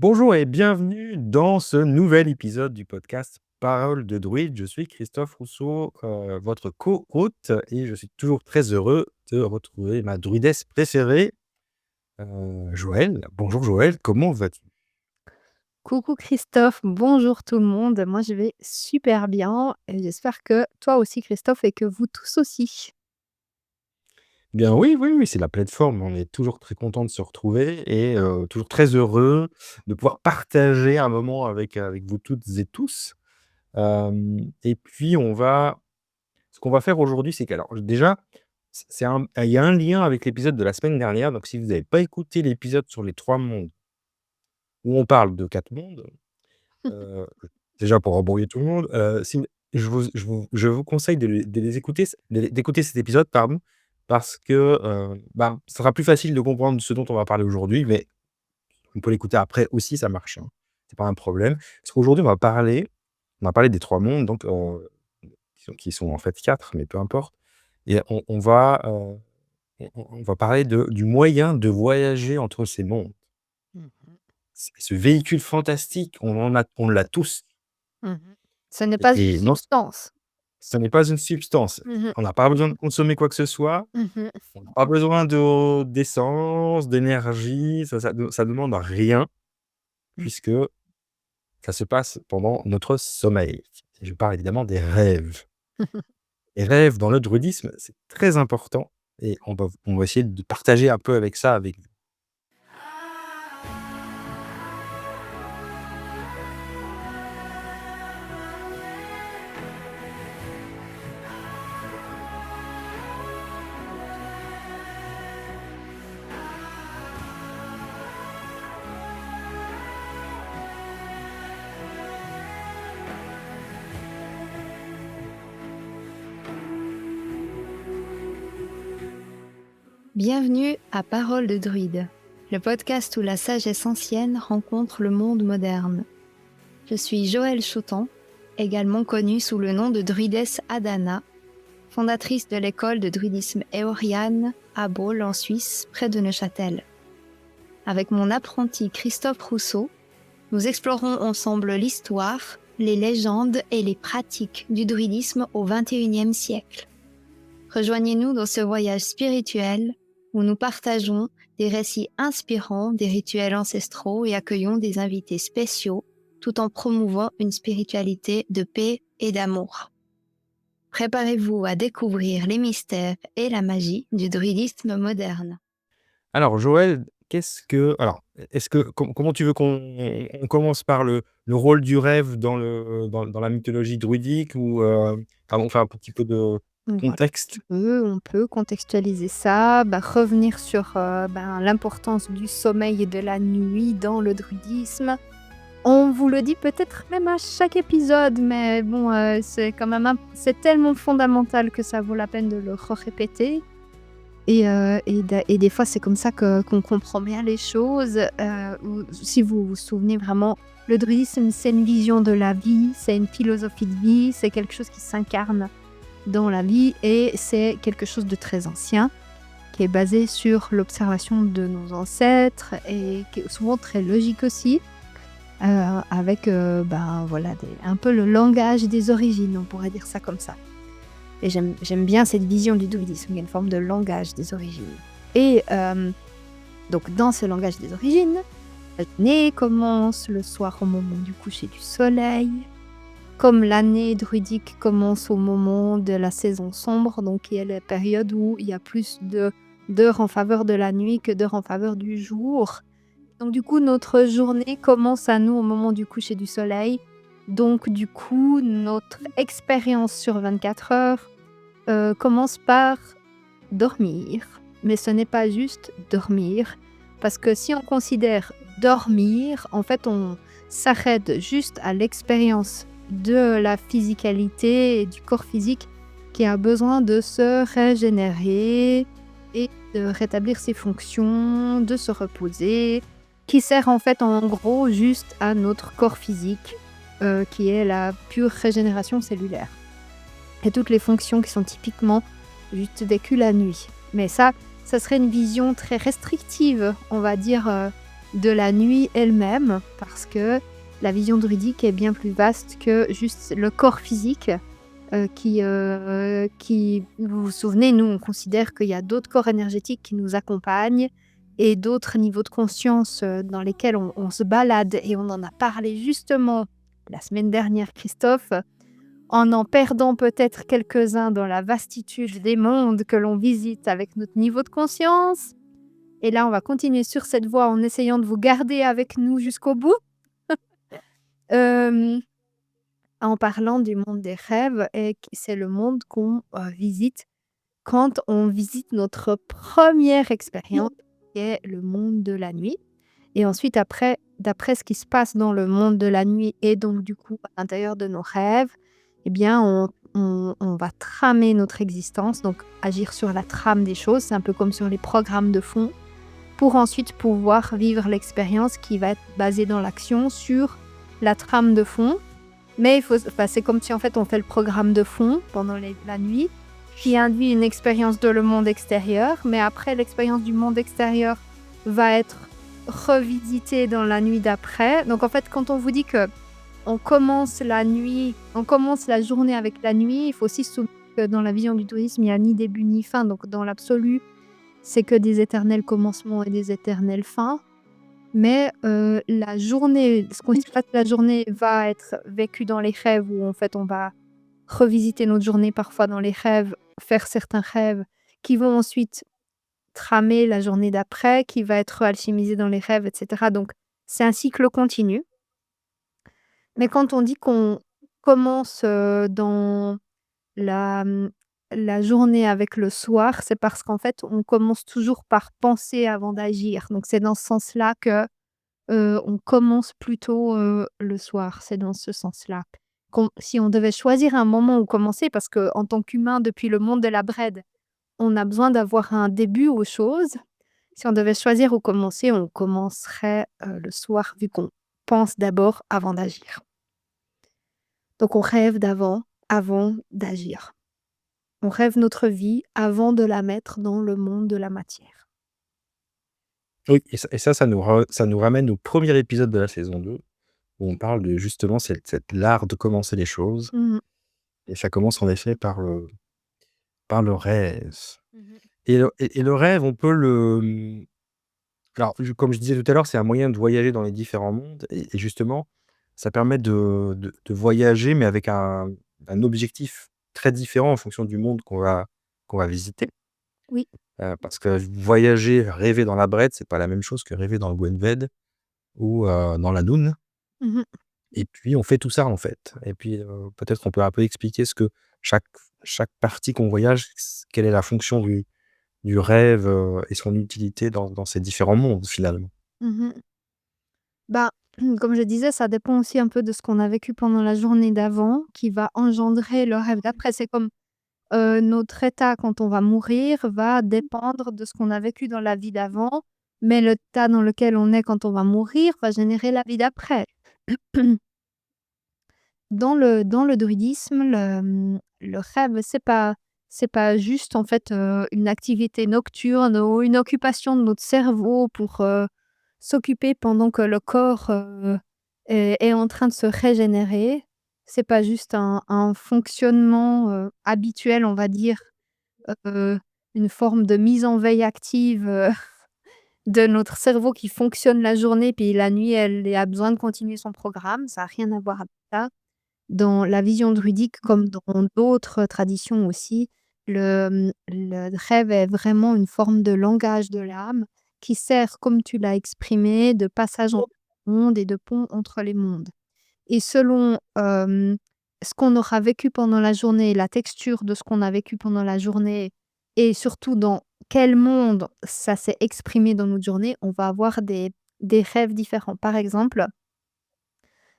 Bonjour et bienvenue dans ce nouvel épisode du podcast Paroles de Druide. Je suis Christophe Rousseau, votre co-hôte, et je suis toujours très heureux de retrouver ma druidesse préférée, Joël. Bonjour Joël, comment vas-tu? Coucou Christophe, bonjour tout le monde. Moi, je vais super bien et j'espère que toi aussi Christophe et que vous tous aussi. Bien oui, oui, oui, c'est la plateforme. On est toujours très content de se retrouver et toujours très heureux de pouvoir partager un moment avec vous toutes et tous. Et puis ce qu'on va faire aujourd'hui, c'est qu'alors déjà, il y a un lien avec l'épisode de la semaine dernière. Donc si vous n'avez pas écouté l'épisode sur les 3 mondes, où on parle de 4 mondes, heu, déjà pour embrouiller tout le monde, si vous je vous conseille de les écouter d'écouter cet épisode, pardon, parce que, ça sera plus facile de comprendre ce dont on va parler aujourd'hui, mais on peut l'écouter après aussi, ça marche, hein. C'est pas un problème. Parce qu'aujourd'hui, on va parler des 3 mondes, donc qui sont en fait 4, mais peu importe. Et on va parler du moyen de voyager entre ces mondes. Mmh. Ce véhicule fantastique, on l'a tous. Mmh. Ce n'est pas une Et non, substance. ce n'est pas une substance. Mmh. On n'a pas besoin de consommer quoi que ce soit. Mmh. On n'a pas besoin d'essence, d'énergie. Ça demande rien, Mmh. puisque ça se passe pendant notre sommeil. Et je parle évidemment des rêves. Les rêves dans le druidisme, c'est très important, et on va essayer de partager un peu avec ça avec vous. Bienvenue à Paroles de Druide, le podcast où la sagesse ancienne rencontre le monde moderne. Je suis Joëlle Chautan, également connue sous le nom de druidesse Adana, fondatrice de l'école de druidisme éoriane à Baule en Suisse, près de Neuchâtel. Avec mon apprenti Christophe Rousseau, nous explorons ensemble l'histoire, les légendes et les pratiques du druidisme au XXIe siècle. Rejoignez-nous dans ce voyage spirituel où nous partageons des récits inspirants des rituels ancestraux et accueillons des invités spéciaux tout en promouvant une spiritualité de paix et d'amour. Préparez-vous à découvrir les mystères et la magie du druidisme moderne. Alors Joël, est-ce que comment tu veux qu'on commence par le rôle du rêve dans la mythologie druidique, ou, on fait un petit peu de Voilà. contexte? On peut contextualiser ça, revenir sur l'importance du sommeil et de la nuit dans le druidisme. On vous le dit peut-être même à chaque épisode, mais bon, c'est quand même c'est tellement fondamental que ça vaut la peine de le répéter. Et des fois, c'est comme ça qu'on comprend bien les choses. Si vous vous souvenez vraiment, le druidisme, c'est une vision de la vie, c'est une philosophie de vie, c'est quelque chose qui s'incarne dans la vie et c'est quelque chose de très ancien qui est basé sur l'observation de nos ancêtres et qui est souvent très logique aussi, avec un peu le langage des origines, on pourrait dire ça comme ça. Et j'aime bien cette vision du druidisme, il y a une forme de langage des origines. Et donc dans ce langage des origines, l'année commence le soir au moment du coucher du soleil. Comme l'année druidique commence au moment de la saison sombre, donc il y a la période où il y a plus d'heures en faveur de la nuit que d'heures en faveur du jour. Donc du coup, notre journée commence à nous au moment du coucher du soleil. Donc du coup, notre expérience sur 24 heures commence par dormir. Mais ce n'est pas juste dormir, parce que si on considère dormir, en fait, on s'arrête juste à l'expérience de la physicalité et du corps physique qui a besoin de se régénérer et de rétablir ses fonctions, de se reposer, qui sert en fait en gros juste à notre corps physique, qui est la pure régénération cellulaire. Et toutes les fonctions qui sont typiquement juste vécues la nuit. Mais ça serait une vision très restrictive, on va dire, de la nuit elle-même, parce que la vision druidique est bien plus vaste que juste le corps physique, vous vous souvenez, nous, on considère qu'il y a d'autres corps énergétiques qui nous accompagnent et d'autres niveaux de conscience, dans lesquels on se balade, et on en a parlé justement la semaine dernière, Christophe, en perdant peut-être quelques-uns dans la vastitude des mondes que l'on visite avec notre niveau de conscience. Et là, on va continuer sur cette voie en essayant de vous garder avec nous jusqu'au bout. Hem, En parlant du monde des rêves, et c'est le monde qu'on, visite quand on visite notre première expérience, qui est le monde de la nuit. Et ensuite après, d'après ce qui se passe dans le monde de la nuit et donc du coup à l'intérieur de nos rêves, eh bien on va tramer notre existence, donc agir sur la trame des choses. C'est un peu comme sur les programmes de fond, pour ensuite pouvoir vivre l'expérience qui va être basée dans l'action sur la trame de fond. Mais c'est comme si en fait on fait le programme de fond pendant la nuit, qui induit une expérience de le monde extérieur, mais après l'expérience du monde extérieur va être revisitée dans la nuit d'après. Donc en fait, quand on vous dit que on commence la journée avec la nuit, il faut aussi se souvenir que dans la vision du tourisme, il n'y a ni début ni fin. Donc dans l'absolu, c'est que des éternels commencements et des éternelles fins. Mais la journée, ce qu'on se passe la journée va être vécu dans les rêves, où en fait on va revisiter notre journée parfois dans les rêves, faire certains rêves qui vont ensuite tramer la journée d'après, qui va être alchimisée dans les rêves, et cetera. Donc c'est un cycle continu. Mais quand on dit qu'on commence, dans la, la journée avec le soir, c'est parce qu'en fait, on commence toujours par penser avant d'agir. Donc c'est dans ce sens-là que, on commence plutôt, le soir. C'est dans ce sens-là. Si on devait choisir un moment où commencer, parce qu'en tant qu'humain, depuis le monde de la Brède, on a besoin d'avoir un début aux choses. Si on devait choisir où commencer, on commencerait, le soir, vu qu'on pense d'abord avant d'agir. Donc on rêve avant d'agir. On rêve notre vie avant de la mettre dans le monde de la matière. Oui, ça nous ramène au premier épisode de la saison 2, où on parle de justement cette l'art de commencer les choses, Mmh. et ça commence en effet par le rêve. Mmh. Et le rêve, on peut alors comme je disais tout à l'heure, c'est un moyen de voyager dans les différents mondes, et justement, ça permet de voyager, mais avec un objectif très différent en fonction du monde qu'on va visiter. Oui. Parce que voyager, rêver dans la Brette, c'est pas la même chose que rêver dans le Gwenved ou dans la Noune. Mmh. Et puis on fait tout ça, en fait. Et puis, peut-être qu'on peut un peu expliquer ce que chaque chaque partie qu'on voyage, quelle est la fonction du rêve, et son utilité dans ces différents mondes, finalement. Mmh. Bah, comme je disais, ça dépend aussi un peu de ce qu'on a vécu pendant la journée d'avant, qui va engendrer le rêve d'après. C'est comme, notre état quand on va mourir va dépendre de ce qu'on a vécu dans la vie d'avant, mais l'état dans lequel on est quand on va mourir va générer la vie d'après. Dans le druidisme, le rêve, c'est pas juste en fait, une activité nocturne ou une occupation de notre cerveau pour, s'occuper pendant que le corps, est en train de se régénérer. C'est pas juste un fonctionnement, habituel, on va dire, heu, une forme de mise en veille active, de notre cerveau qui fonctionne la journée, puis la nuit, elle a besoin de continuer son programme. Ça a rien à voir avec ça. Dans la vision druidique, comme dans d'autres traditions aussi, le rêve est vraiment une forme de langage de l'âme qui sert, comme tu l'as exprimé, de passage entre les mondes et de pont entre les mondes. Et selon, ce qu'on aura vécu pendant la journée, la texture de ce qu'on a vécu pendant la journée, et surtout dans quel monde ça s'est exprimé dans notre journée, on va avoir des rêves différents. Par exemple,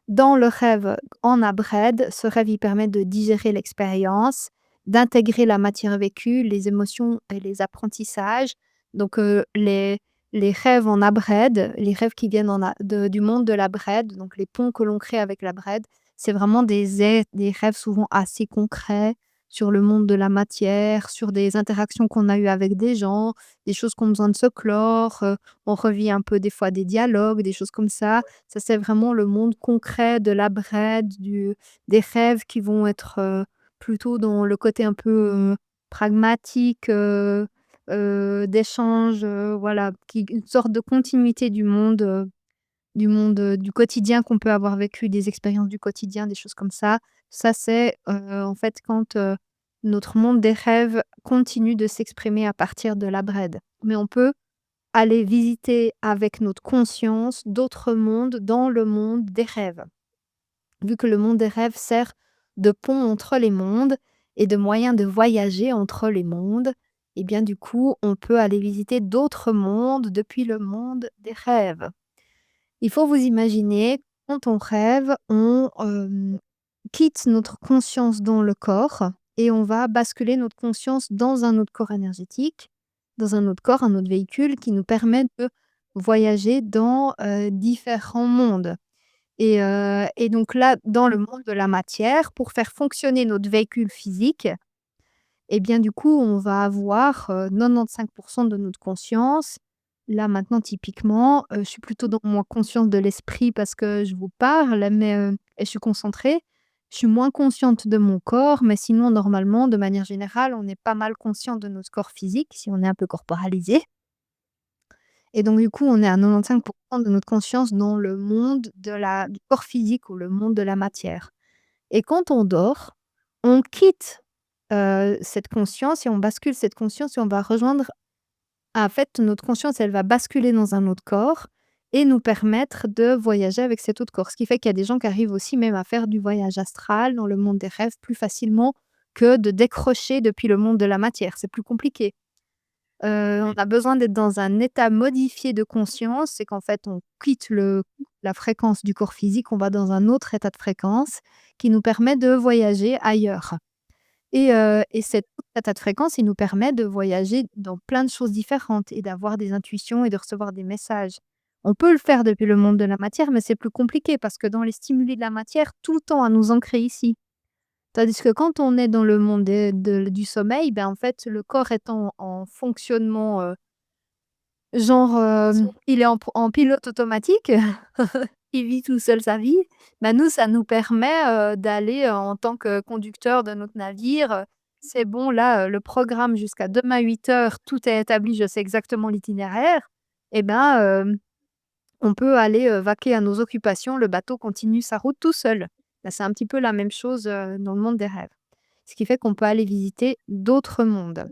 dans le rêve en abrède, ce rêve, il permet de digérer l'expérience, d'intégrer la matière vécue, les émotions et les apprentissages. Donc, les rêves en abrède, les rêves qui viennent du monde de la brède, donc les ponts que l'on crée avec la brède, c'est vraiment des rêves souvent assez concrets sur le monde de la matière, sur des interactions qu'on a eues avec des gens, des choses qui ont besoin de se clore, on revit un peu des fois des dialogues, des choses comme ça. Ça, c'est vraiment le monde concret de la brède, des rêves qui vont être, plutôt dans le côté un peu, pragmatique, d'échange, voilà, qui une sorte de continuité du quotidien qu'on peut avoir vécu, des expériences du quotidien, des choses comme ça. Ça, c'est, en fait, quand, notre monde des rêves continue de s'exprimer à partir de la brède. Mais on peut aller visiter avec notre conscience d'autres mondes dans le monde des rêves. Vu que le monde des rêves sert de pont entre les mondes et de moyen de voyager entre les mondes, et bien, du coup, on peut aller visiter d'autres mondes depuis le monde des rêves. Il faut vous imaginer, quand on rêve, on, quitte notre conscience dans le corps et on va basculer notre conscience dans un autre corps énergétique, dans un autre corps, un autre véhicule qui nous permet de voyager dans, différents mondes et donc là, dans le monde de la matière, pour faire fonctionner notre véhicule physique et bien, du coup, on va avoir, 95 de notre conscience. Là, maintenant, typiquement, je suis plutôt dans mon conscience de l'esprit parce que je vous parle, mais et je suis concentrée. Je suis moins consciente de mon corps, mais sinon, normalement, de manière générale, on est pas mal conscient de notre corps physique, si on est un peu corporalisé et donc du coup, on est à 95 de notre conscience dans le monde du corps physique ou le monde de la matière et quand on dort, on quitte cette conscience et on bascule cette conscience et on va rejoindre en fait, notre conscience, elle va basculer dans un autre corps et nous permettre de voyager avec cet autre corps. Ce qui fait qu'il y a des gens qui arrivent aussi même à faire du voyage astral dans le monde des rêves plus facilement que de décrocher depuis le monde de la matière. C'est plus compliqué. On a besoin d'être dans un état modifié de conscience, c'est qu'en fait, on quitte la fréquence du corps physique, on va dans un autre état de fréquence qui nous permet de voyager ailleurs. Et cet état de fréquence, il nous permet de voyager dans plein de choses différentes et d'avoir des intuitions et de recevoir des messages. On peut le faire depuis le monde de la matière, mais c'est plus compliqué parce que dans les stimuli de la matière, tout le temps à nous ancrer ici. Tandis que quand on est dans le monde du sommeil, ben, en fait, le corps est en fonctionnement, genre, il est en pilote automatique, il vit tout seul sa vie. Bah, nous, ça nous permet, d'aller, en tant que conducteur de notre navire, «C'est bon là, le programme jusqu'à demain 8 heures, tout est établi, je sais exactement l'itinéraire» et ben, on peut aller, vaquer à nos occupations, le bateau continue sa route tout seul. Bah, c'est un petit peu la même chose, dans le monde des rêves. Ce qui fait qu'on peut aller visiter d'autres mondes.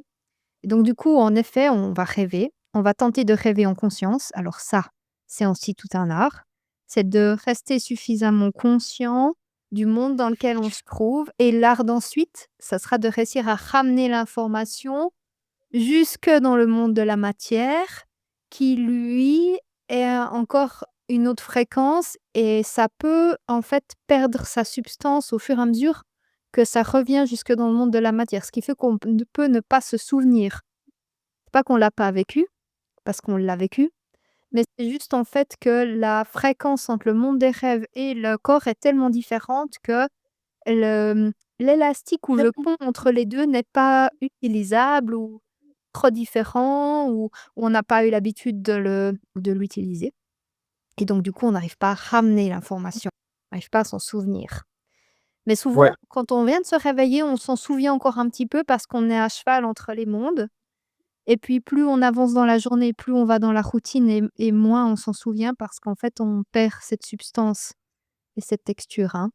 Et donc du coup, en effet, on va rêver, on va tenter de rêver en conscience. Alors ça, c'est aussi tout un art. C'est de rester suffisamment conscient du monde dans lequel on se trouve et l'art d'ensuite, ça sera de réussir à ramener l'information jusque dans le monde de la matière qui lui est encore une autre fréquence et ça peut en fait perdre sa substance au fur et à mesure que ça revient jusque dans le monde de la matière. Ce qui fait qu'on ne peut ne pas se souvenir. C'est pas qu'on l'a pas vécu, parce qu'on l'a vécu, mais c'est juste en fait que la fréquence entre le monde des rêves et le corps est tellement différente que l'élastique ou le pont entre les 2 n'est pas utilisable ou trop différent ou on n'a pas eu l'habitude de l'utiliser et donc du coup, on n'arrive pas à ramener l'information, on n'arrive pas à s'en souvenir. Mais Ouais, souvent, quand on vient de se réveiller, on s'en souvient encore un petit peu parce qu'on est à cheval entre les mondes et puis plus on avance dans la journée, plus on va dans la routine et moins on s'en souvient parce qu'en fait, on perd cette substance et cette texture, hein.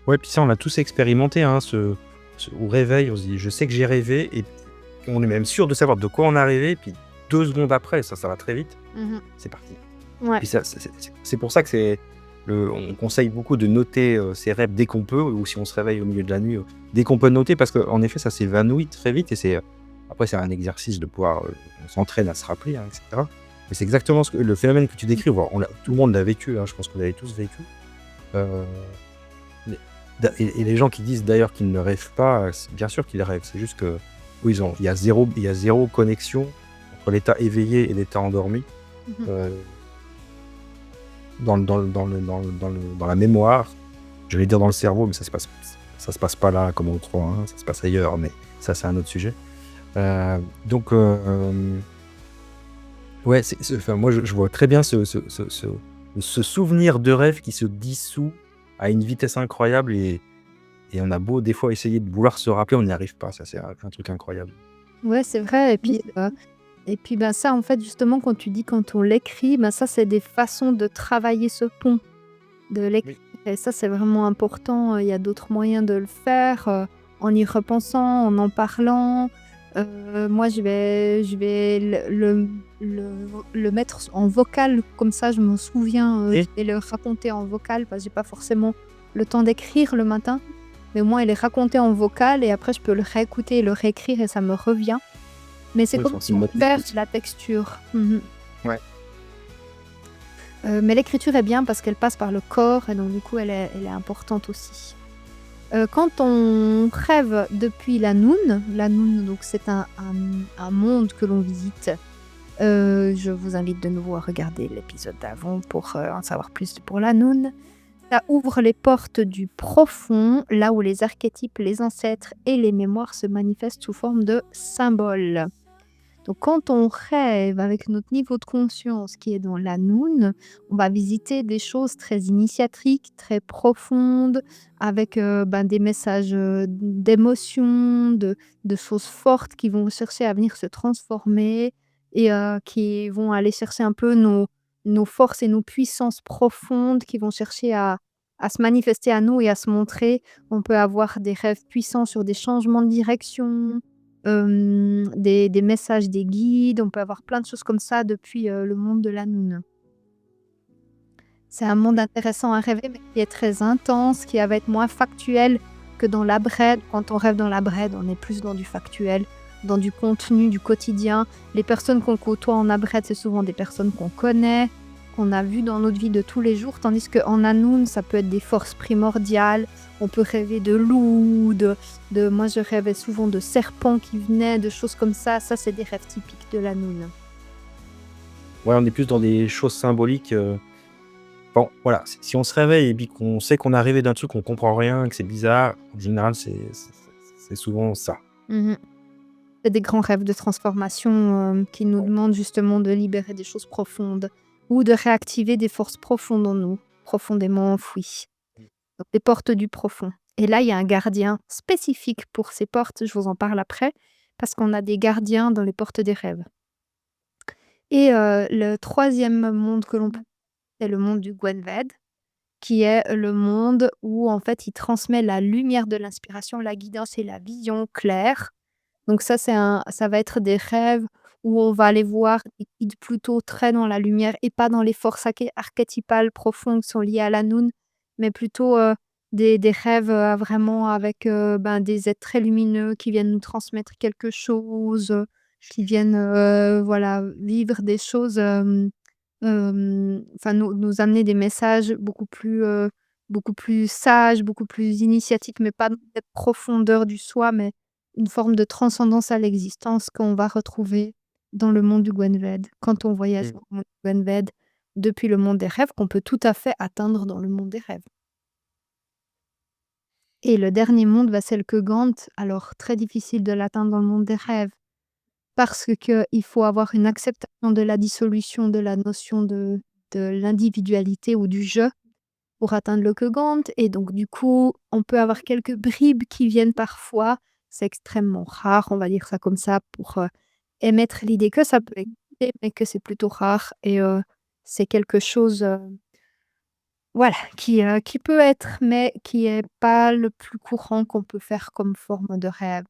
ouais, puis ça, on l'a tous expérimenté, hein, au réveil, on se dit: «Je sais que j'ai rêvé» et on est même sûr de savoir de quoi on a rêvé, puis 2 secondes après, ça va très vite, Mmh. c'est parti. Ouais. Puis ça, c'est pour ça que on conseille beaucoup de noter, ses rêves dès qu'on peut ou si on se réveille au milieu de la nuit, dès qu'on peut noter parce qu'en effet, ça s'évanouit très vite et après c'est un exercice de pouvoir, on s'entraîne à se rappeler, hein, et cetera. Mais c'est exactement le phénomène que tu décris, voire tout le monde l'a vécu, hein, je pense que vous l'avez tous vécu. Heu, les et les gens qui disent d'ailleurs qu'ils ne rêvent pas, c'est bien sûr qu'ils rêvent, c'est juste que eux, il y a zéro connexion entre l'état éveillé et l'état endormi, Mmh. heu, dans la mémoire. J'allais dire dans le cerveau, mais ça c'est pas ça se passe pas là comme on le croit, hein, ça se passe ailleurs, mais ça, c'est un autre sujet. Donc ouais, enfin, moi, je vois très bien ce souvenir de rêve qui se dissout à une vitesse incroyable et on a beau, des fois, essayer de vouloir se rappeler, on n'y arrive pas. Ça, c'est un truc incroyable. Ouais, c'est vrai et puis, ben, ça, en fait, justement, quand tu dis quand on l'écrit, ben, ça, c'est des façons de travailler ce pont, de l'écrire Oui. et ça, c'est vraiment important, il y a d'autres moyens de le faire, en y repensant, en parlant. Moi, je vais le mettre en vocal, comme ça, je me souviens, je Et vais le raconter en vocal parce que j'ai pas forcément le temps d'écrire le matin, mais au moins il est raconté en vocal et après je peux le réécouter et le réécrire et ça me revient. Mais c'est oui, comme si c'est le on mode perd d'écoute. la texture. Mmh. Ouais. Mais l'écriture est bien parce qu'elle passe par le corps et donc du coup elle est importante aussi. Quand on rêve depuis la Noun donc c'est un monde que l'on visite. Je vous invite de nouveau à regarder l'épisode d'avant pour, en savoir plus pour la Noun. Ça ouvre les portes du profond, là où les archétypes, les ancêtres et les mémoires se manifestent sous forme de symboles. Donc quand on rêve avec notre niveau de conscience qui est dans la Noun, on va visiter des choses très initiatriques, très profondes, avec ben, des messages d'émotions, de choses fortes qui vont chercher à venir se transformer et qui vont aller chercher un peu nos forces et nos puissances profondes, qui vont chercher à se manifester à nous et à se montrer. On peut avoir des rêves puissants sur des changements de direction, des messages des guides, on peut avoir plein de choses comme ça depuis, le monde de la Noun. C'est un monde intéressant à rêver, mais qui est très intense, qui va être moins factuel que dans la Brède. Quand on rêve dans la Brède, on est plus dans du factuel, dans du contenu, du quotidien. Les personnes qu'on côtoie en Abrède, c'est souvent des personnes qu'on connaît, qu'on a vues dans notre vie de tous les jours, tandis qu'en Hanoun, ça peut être des forces primordiales. On peut rêver de loups, moi je rêvais souvent de serpents qui venaient, de choses comme ça. Ça, c'est des rêves typiques de l'Hanoun. Ouais, on est plus dans des choses symboliques, bon, voilà, si on se réveille et puis qu'on sait qu'on est arrivé d'un truc, qu'on comprend rien, que c'est bizarre, en général, c'est souvent ça. Mmh. C'est des grands rêves de transformation, qui nous demandent justement de libérer des choses profondes ou de réactiver des forces profondes en nous, profondément enfouies. Donc les portes du profond. Et là, il y a un gardien spécifique pour ces portes, je vous en parle après, parce qu'on a des gardiens dans les portes des rêves. Et le troisième monde que l'on peut c'est le monde du Gwenved, qui est le monde où en fait il transmet la lumière de l'inspiration, la guidance et la vision claire. Donc ça va être des rêves où on va aller voir des guides plutôt très dans la lumière et pas dans les forces archétypales profondes qui sont liées à la Noun, mais plutôt, des rêves, vraiment avec, ben, des êtres très lumineux qui viennent nous transmettre quelque chose, qui viennent, voilà, vivre des choses, enfin nous amener des messages beaucoup plus sages, beaucoup plus initiatiques, mais pas dans cette profondeur du soi, mais une forme de transcendance à l'existence qu'on va retrouver dans le monde du Gwenved, quand on voyage Mmh. dans le monde du Gwenved depuis le monde des rêves, qu'on peut tout à fait atteindre dans le monde des rêves. Et le dernier monde, bah, c'est le Kegant. Alors très difficile de l'atteindre dans le monde des rêves, parce qu'il faut avoir une acceptation de la dissolution de la notion de l'individualité ou du «je» pour atteindre le Kegant et donc du coup, on peut avoir quelques bribes qui viennent parfois. C'est extrêmement rare, on va dire ça comme ça, pour, émettre l'idée que ça peut exister, mais que c'est plutôt rare et c'est quelque chose, voilà, qui peut être, mais qui est pas le plus courant qu'on peut faire comme forme de rêve.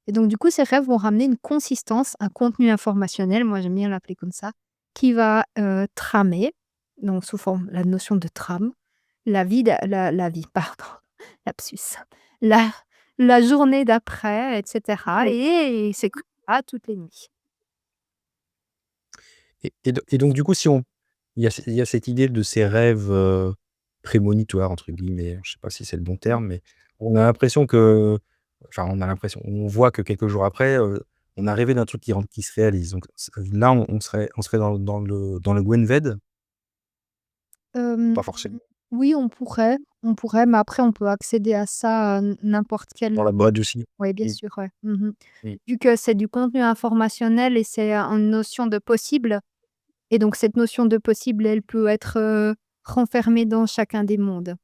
Et donc du coup, ces rêves vont ramener une consistance, un contenu informationnel, moi j'aime bien l'appeler comme ça, qui va, tramer, donc sous forme la notion de trame, la vie, pardon, lapsus, la la journée d'après et cetera et c'est comme ça toutes les nuits. Et donc du coup, si on il y a cette idée de ces rêves, «prémonitoires» entre guillemets, je sais pas si c'est le bon terme, mais on a l'impression que enfin on a l'impression, on voit que quelques jours après, on a rêvé d'un truc qui se réalise. Donc là, on serait dans le Gwenved Hem, Pas forcément oui, on pourrait, mais après on peut accéder à ça, n'importe quel. dans la boîte aussi. Oui, bien Mmh, sûr, ouais. Mmh. mmh. Vu que c'est du contenu informationnel et c'est, une notion de possible et donc cette notion de possible, elle peut être, renfermée dans chacun des mondes.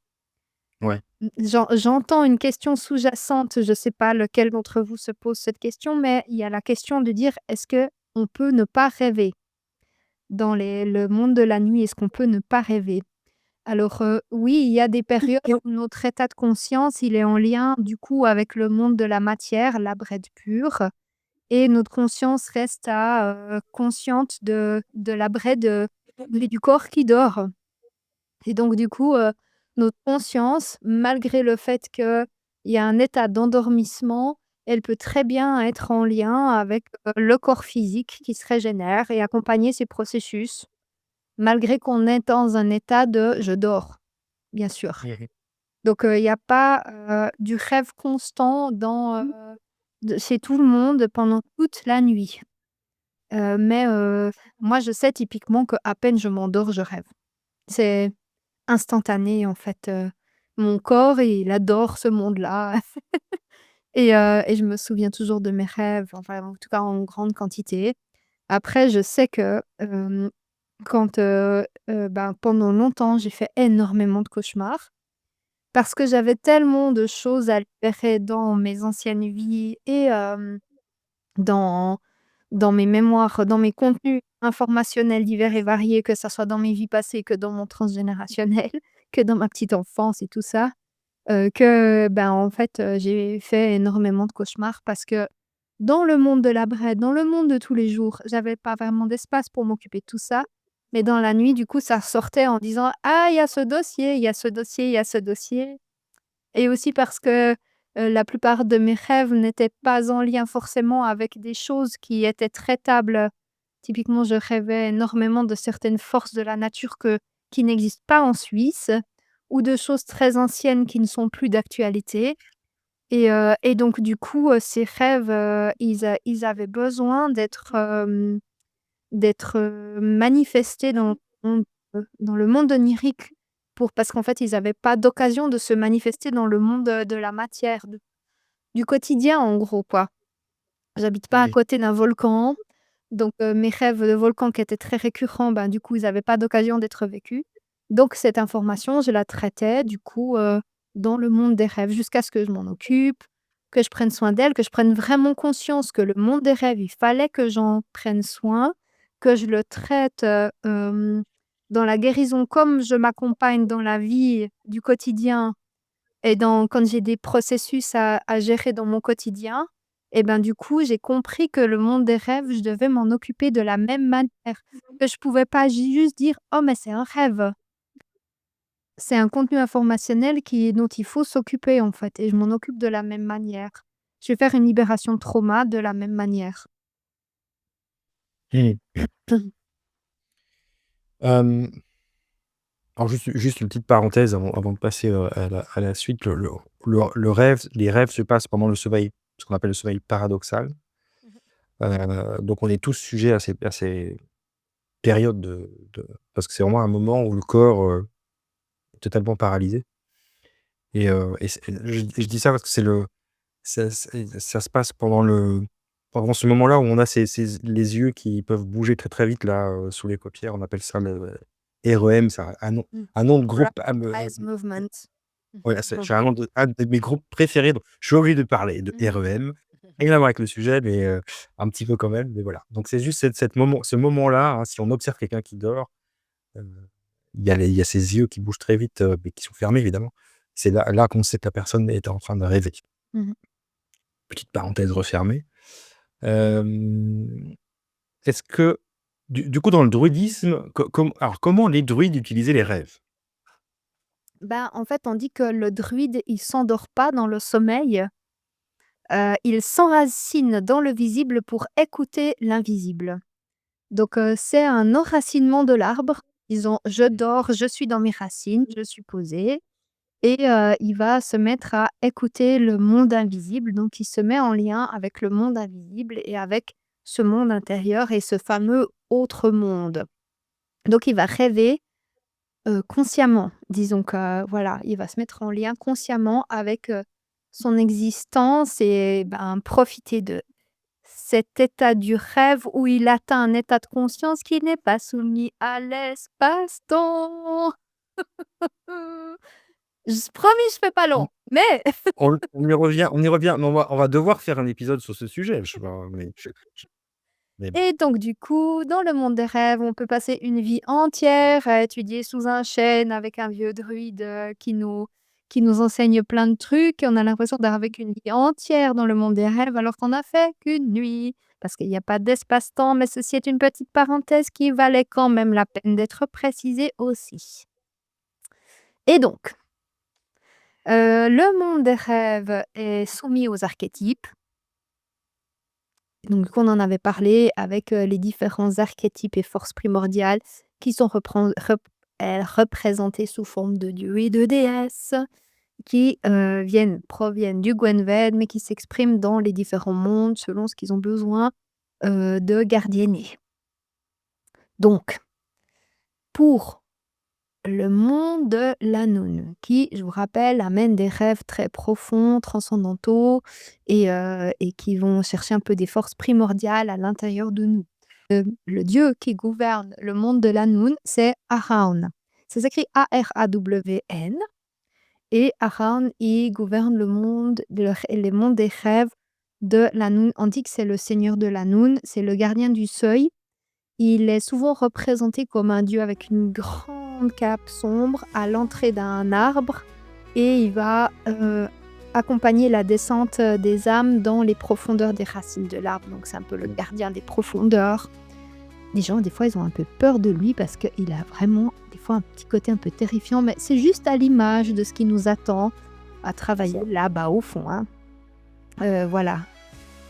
Ouais, J'entends une question sous-jacente, je ne sais pas lequel d'entre vous se pose cette question, mais il y a la question de dire: «Est-ce que on peut ne pas rêver?» Dans le monde de la nuit, est-ce qu'on peut ne pas rêver? Alors, oui, il y a des périodes où notre état de conscience, il est en lien, du coup, avec le monde de la matière, la brède pure et notre conscience reste consciente de la brède, du corps qui dort et donc du coup, notre conscience, malgré le fait qu'il y a un état d'endormissement, elle peut très bien être en lien avec, le corps physique qui se régénère et accompagner ces processus, malgré qu'on est dans un état de «je dors», bien sûr. Mmh. Donc, il y a pas, du rêve constant chez tout le monde pendant toute la nuit. Mais, moi je sais typiquement qu'à peine je m'endors, je rêve. C'est instantané en fait, mon corps il adore ce monde-là et je me souviens toujours de mes rêves, enfin en tout cas en grande quantité. Après je sais que, quand, ben, pendant longtemps j'ai fait énormément de cauchemars. Parce que j'avais tellement de choses à libérer dans mes anciennes vies et dans dans mes mémoires, dans mes contenus informationnels divers et variés, que ça soit dans mes vies passées, que dans mon transgénérationnel, que dans ma petite enfance et tout ça, que, ben, en fait, j'ai fait énormément de cauchemars parce que dans le monde de la brède, dans le monde de tous les jours, j'avais pas vraiment d'espace pour m'occuper de tout ça. Mais dans la nuit, du coup, ça sortait en disant: «Ah, il y a ce dossier, il y a ce dossier, il y a ce dossier». Et aussi parce que, la plupart de mes rêves n'étaient pas en lien forcément avec des choses qui étaient traitables. Typiquement, je rêvais énormément de certaines forces de la nature qui n'existent pas en Suisse ou de choses très anciennes qui ne sont plus d'actualité et donc du coup, ces rêves, ils avaient besoin d'être manifestés dans le monde onirique parce qu'en fait, ils avaient pas d'occasion de se manifester dans le monde, de la matière, du quotidien, en gros, quoi. J'habite pas à Oui. côté d'un volcan, donc mes rêves de volcan qui étaient très récurrents, ben, du coup, ils avaient pas d'occasion d'être vécus. Donc cette information, je la traitais, du coup, dans le monde des rêves jusqu'à ce que je m'en occupe, que je prenne soin d'elle, que je prenne vraiment conscience que le monde des rêves, il fallait que j'en prenne soin, que je le traite, dans la guérison comme je m'accompagne dans la vie du quotidien et quand j'ai des processus à gérer dans mon quotidien et ben, du coup, j'ai compris que le monde des rêves, je devais m'en occuper de la même manière, que je pouvais pas juste dire: «Oh mais c'est un rêve». C'est un contenu informationnel dont il faut s'occuper, en fait et je m'en occupe de la même manière. Je vais faire une libération de trauma de la même manière. Mmh. Hem, alors juste une petite parenthèse avant de passer, à la suite. Le rêve Les rêves se passent pendant le sommeil, ce qu'on appelle le sommeil paradoxal. Donc on est tous sujets à ces périodes parce que c'est vraiment un moment où le corps, est totalement paralysé et je dis ça parce que ça se passe pendant ce moment-là où on a les yeux qui peuvent bouger très, très vite là, sous les paupières. On appelle ça le REM, c'est Mmh. un nom de groupe Rapid Eye Movement. voilà, c'est un de mes groupes préférés, donc je suis obligé de parler de Mmh. REM. Rien à voir avec le sujet, mais un petit peu quand même, mais voilà. Donc c'est juste ce moment-là, hein, si on observe quelqu'un qui dort, heu, il y a ses yeux qui bougent très vite, mais qui sont fermés évidemment. C'est là qu'on sait que la personne est en train de rêver. Mmh. Petite parenthèse refermée. Hem, est-ce que du coup dans le druidisme, comment les druides utilisaient les rêves? Ben, en fait, on dit que le druide, il s'endort pas dans le sommeil, il s'enracine dans le visible pour écouter l'invisible. Donc, c'est un enracinement de l'arbre. Disons: «Je dors, je suis dans mes racines, je suis posé» et il va se mettre à écouter le monde invisible. Donc il se met en lien avec le monde invisible et avec ce monde intérieur et ce fameux autre monde. Donc il va rêver, consciemment. Disons que, voilà, il va se mettre en lien consciemment avec, son existence et ben, profiter de cet état du rêve où il atteint un état de conscience qui n'est pas soumis à l'espace-temps. Promis, je fais pas On long, mais on y revient, mais on va devoir faire un épisode sur ce sujet, je sais pas, mais bon. et donc du coup, dans le monde des rêves, on peut passer une vie entière à étudier sous un chêne avec un vieux druide, qui nous enseigne plein de trucs et on a l'impression d'avoir vécu une vie entière dans le monde des rêves alors qu'on a fait qu'une nuit. Parce qu'il y a pas d'espace-temps, mais ceci est une petite parenthèse qui valait quand même la peine d'être précisée aussi. Et donc, le monde des rêves est soumis aux archétypes. Donc on en avait parlé avec, les différents archétypes et forces primordiales qui sont représentés sous forme de dieux et de déesses qui, proviennent du Gwenved, mais qui s'expriment dans les différents mondes selon ce qu'ils ont besoin, de gardienner. Donc, pour le monde de l'Anun, qui, je vous rappelle, amène des rêves très profonds, transcendantaux et qui vont chercher un peu des forces primordiales à l'intérieur de nous. Le dieu qui gouverne le monde de l'Anun, c'est Ahraun. Ça s'écrit A-R-A-W-N et Ahraun, il gouverne le monde les mondes des rêves de l'Anun. On dit que c'est le seigneur de l'Anun, c'est le gardien du seuil. Il est souvent représenté comme un dieu avec une grande cape sombre à l'entrée d'un arbre et il va, accompagner la descente, des âmes dans les profondeurs des racines de l'arbre. Donc c'est un peu le gardien des profondeurs. Les gens, des fois, ils ont un peu peur de lui parce qu'il a vraiment, des fois, un petit côté un peu terrifiant, mais c'est juste à l'image de ce qui nous attend à travailler là-bas au fond, hein. Voilà.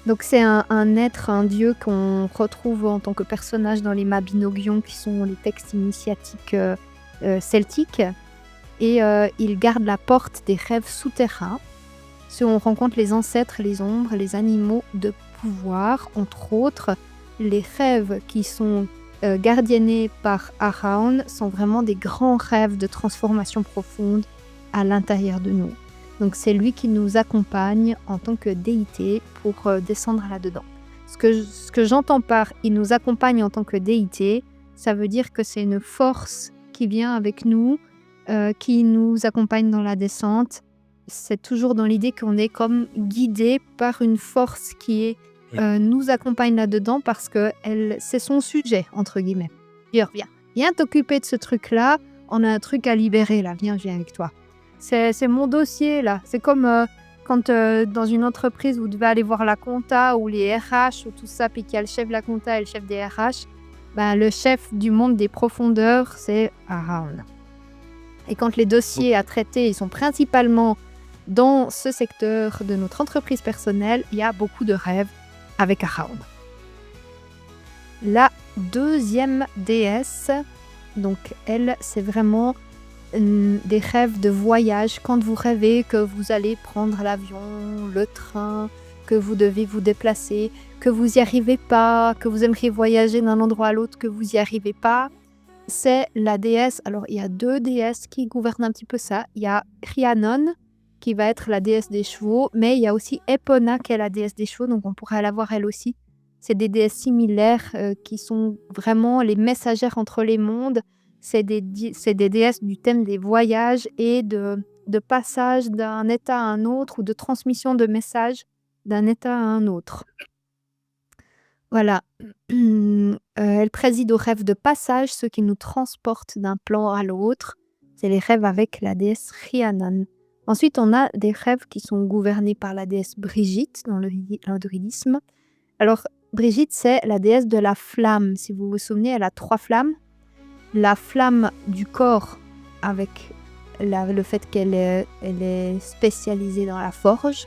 Donc c'est un être, un dieu qu'on retrouve en tant que personnage dans les Mabinogion, qui sont les textes initiatiques celtiques. Et il garde la porte des rêves souterrains. Où on rencontre les ancêtres, les ombres, les animaux de pouvoir, entre autres. Les rêves qui sont gardiennés par Ahraun sont vraiment des grands rêves de transformation profonde à l'intérieur de nous. Donc c'est lui qui nous accompagne en tant que déité pour descendre là-dedans. Ce que j'entends par « il nous accompagne en tant que déité », ça veut dire que c'est une force qui vient avec nous, qui nous accompagne dans la descente. C'est toujours dans l'idée qu'on est comme guidé par une force qui nous accompagne là-dedans parce que c'est son sujet, entre guillemets. Dire, viens t'occuper de ce truc-là, on a un truc à libérer là, viens avec toi. C'est mon dossier là. C'est comme quand dans une entreprise vous devez aller voir la compta ou les RH ou tout ça, puis qu'il y a le chef de la compta et le chef des RH. Ben, le chef du monde des profondeurs, c'est Ahraun. Et quand les dossiers à traiter ils sont principalement dans ce secteur de notre entreprise personnelle, il y a beaucoup de rêves avec Ahraun. La deuxième déesse, donc elle, c'est vraiment des rêves de voyage. Quand vous rêvez que vous allez prendre l'avion, le train, que vous devez vous déplacer, que vous n'y arrivez pas, que vous aimeriez voyager d'un endroit à l'autre, que vous n'y arrivez pas, c'est la déesse. Alors il y a deux déesses qui gouvernent un petit peu ça. Il y a Rhiannon qui va être la déesse des chevaux, mais il y a aussi Epona qui est la déesse des chevaux, donc on pourrait la voir elle aussi. C'est des déesses similaires qui sont vraiment les messagères entre les mondes. C'est des déesses du thème des voyages et de passage d'un état à un autre ou de transmission de messages d'un état à un autre. Voilà. Elle préside aux rêves de passage, ceux qui nous transportent d'un plan à l'autre. C'est les rêves avec la déesse Rhiannon. Ensuite, on a des rêves qui sont gouvernés par la déesse Brigitte dans le druidisme. Alors, Brigitte, c'est la déesse de la flamme. Si vous vous souvenez, elle a 3 flammes. La flamme du corps, avec le fait qu'elle est spécialisée dans la forge.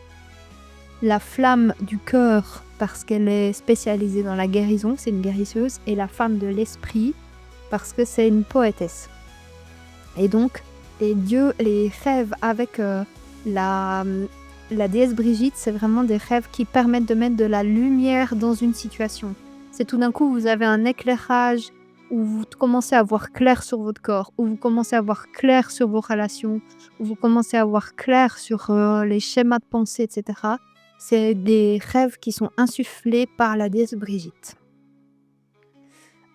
La flamme du cœur, parce qu'elle est spécialisée dans la guérison, c'est une guérisseuse. Et la flamme de l'esprit, parce que c'est une poétesse. Et donc, les rêves avec la déesse Brigitte, c'est vraiment des rêves qui permettent de mettre de la lumière dans une situation. C'est tout d'un coup, vous avez un éclairage où vous commencez à voir clair sur votre corps, où vous commencez à voir clair sur vos relations, où vous commencez à voir clair sur, les schémas de pensée et cetera. C'est des rêves qui sont insufflés par la déesse Brigitte.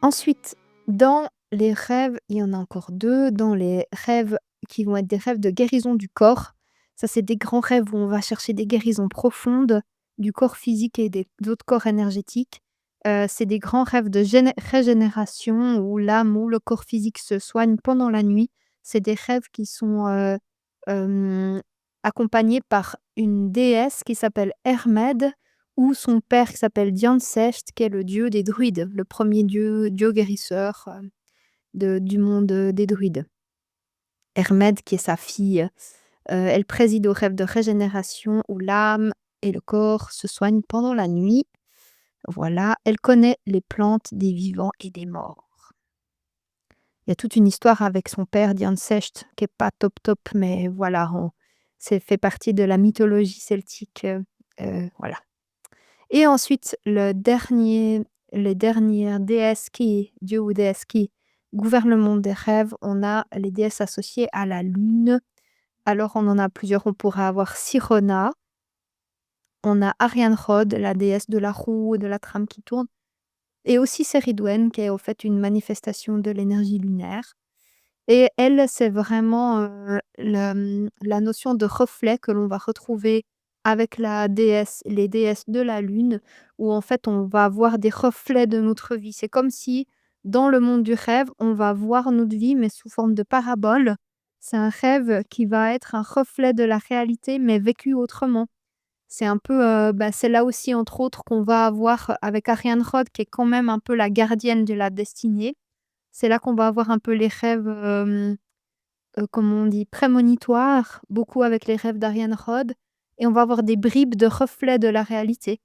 Ensuite, dans les rêves, il y en a encore 2. Dans les rêves qui vont être des rêves de guérison du corps, ça, c'est des grands rêves où on va chercher des guérisons profondes du corps physique et des autres corps énergétiques. C'est des grands rêves de régénération où l'âme ou le corps physique se soignent pendant la nuit. C'est des rêves qui sont, hem, accompagnés par une déesse qui s'appelle Hermède ou son père qui s'appelle Diancecht, qui est le dieu des druides, le premier dieu guérisseur, du monde, des druides. Hermède qui est sa fille, elle préside aux rêves de régénération où l'âme et le corps se soignent pendant la nuit. Voilà, elle connaît les plantes des vivants et des morts. Il y a toute une histoire avec son père Diancecht qui est pas top top, mais voilà, c'est fait partie de la mythologie celtique, voilà. Et ensuite, les dernières déesses dieux ou déesses qui gouvernent le monde des rêves, on a les déesses associées à la lune. Alors on en a plusieurs, on pourrait avoir Sirona, on a Arianrhod, la déesse de la roue et de la trame qui tourne, et aussi Ceridwen, qui est au fait une manifestation de l'énergie lunaire. Et elle, c'est vraiment, la notion de reflet que l'on va retrouver avec les déesses de la lune, où en fait on va voir des reflets de notre vie. C'est comme si, dans le monde du rêve, on va voir notre vie, mais sous forme de parabole. C'est un rêve qui va être un reflet de la réalité, mais vécu autrement. C'est un peu, c'est là aussi entre autres qu'on va avoir avec Arianrhod, qui est quand même un peu la gardienne de la destinée. C'est là qu'on va avoir un peu les rêves, comment on dit? Prémonitoires, beaucoup avec les rêves d'Ariane Rod, et on va avoir des bribes de reflets de la réalité.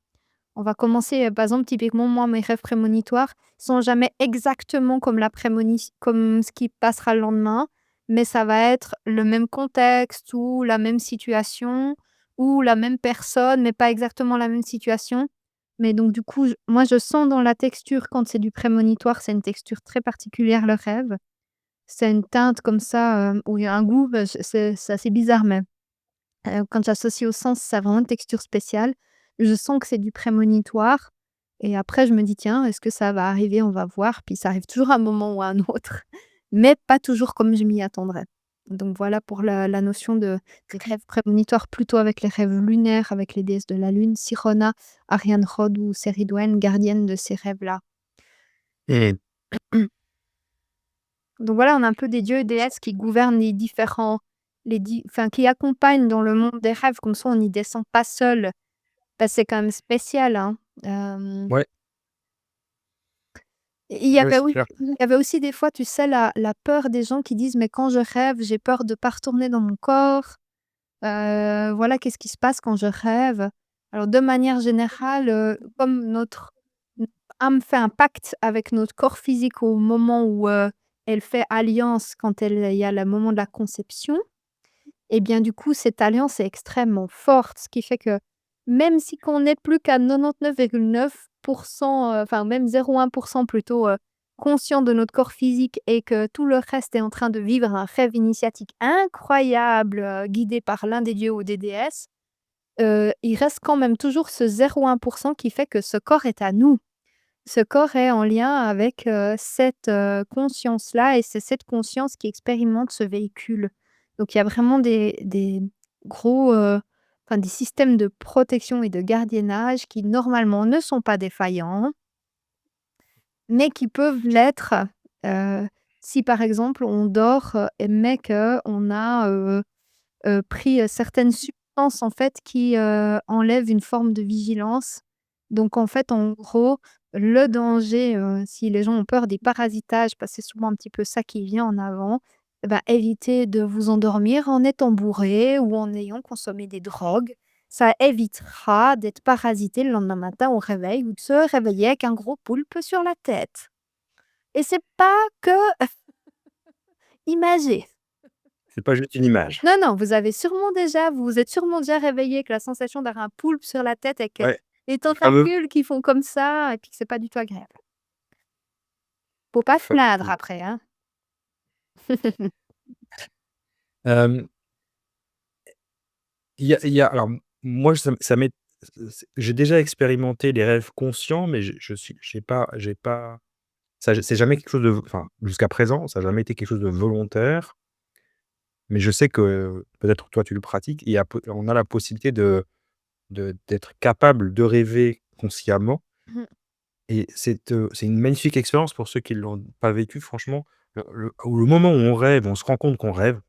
On va commencer, par exemple, typiquement, moi, mes rêves prémonitoires sont jamais exactement comme ce qui passera le lendemain, mais ça va être le même contexte ou la même situation ou la même personne, mais pas exactement la même situation. Mais donc du coup, moi, je sens dans la texture quand c'est du prémonitoire, c'est une texture très particulière, le rêve. C'est une teinte comme ça, où il y a un goût, c'est assez bizarre, mais quand j'associe au sens, ça a vraiment une texture spéciale. Je sens que c'est du prémonitoire et après je me dis: «Tiens, est-ce que ça va arriver? On va voir». Puis ça arrive toujours à un moment ou à un autre, mais pas toujours comme je m'y attendrais. Donc voilà pour la notion des rêves prémonitoires, plutôt avec les rêves lunaires, avec les déesses de la lune, Sirona, Arianrhod ou Ceridwen, gardienne de ces rêves-là. Et Donc voilà, on a un peu des dieux et déesses qui gouvernent qui accompagnent dans le monde des rêves, comme ça on n'y descend pas seul. C'est quand même spécial, hein. ouais, Et ouais, c'est clair. il y avait aussi des fois, tu sais, la peur des gens qui disent: «Mais quand je rêve, j'ai peur de pas retourner dans mon corps. Voilà, qu'est-ce qui se passe quand je rêve?» Alors de manière générale, comme notre âme fait un pacte avec notre corps physique au moment où, elle fait alliance quand il y a le moment de la conception. Et bien, du coup, cette alliance est extrêmement forte, ce qui fait que même si qu'on n'est plus qu'à 99,9 enfin même 0,1 plutôt, conscient de notre corps physique et que tout le reste est en train de vivre un rêve initiatique incroyable, guidé par l'un des dieux ou des déesses, il reste quand même toujours ce 0,1 qui fait que ce corps est à nous. Ce corps est en lien avec, cette, conscience-là et c'est cette conscience qui expérimente ce véhicule. Donc il y a vraiment des gros, enfin des systèmes de protection et de gardiennage qui normalement ne sont pas défaillants, mais qui peuvent l'être, heu, si par exemple on dort, mais qu'on a, pris, certaines substances en fait qui, enlèvent une forme de vigilance. Donc en fait, en gros, le danger, si les gens ont peur des parasitages, parce que c'est souvent un petit peu ça qui vient en avant, et bah, évitez de vous endormir en étant bourré ou en ayant consommé des drogues. Ça évitera d'être parasité le lendemain matin au réveil ou de se réveiller avec un gros poulpe sur la tête. Et c'est pas que imagé. C'est pas juste une image. Non, non, vous vous êtes sûrement déjà réveillé avec la sensation d'avoir un poulpe sur la tête avec, Ouais, les les fameux tentacules qui font comme ça et puis que c'est pas du tout agréable. Faut pas te Fa plaindre après, hein. hem, il y a alors moi ça m'est j'ai déjà expérimenté les rêves conscients, mais j'ai pas ça c'est jamais quelque chose de enfin, jusqu'à présent, ça a jamais été quelque chose de volontaire, mais je sais que peut-être toi tu le pratiques, on a la possibilité d'être capable de rêver consciemment Mmh. et c'est une magnifique expérience pour ceux qui l'ont pas vécu franchement. Le moment où on rêve, on se rend compte qu'on rêve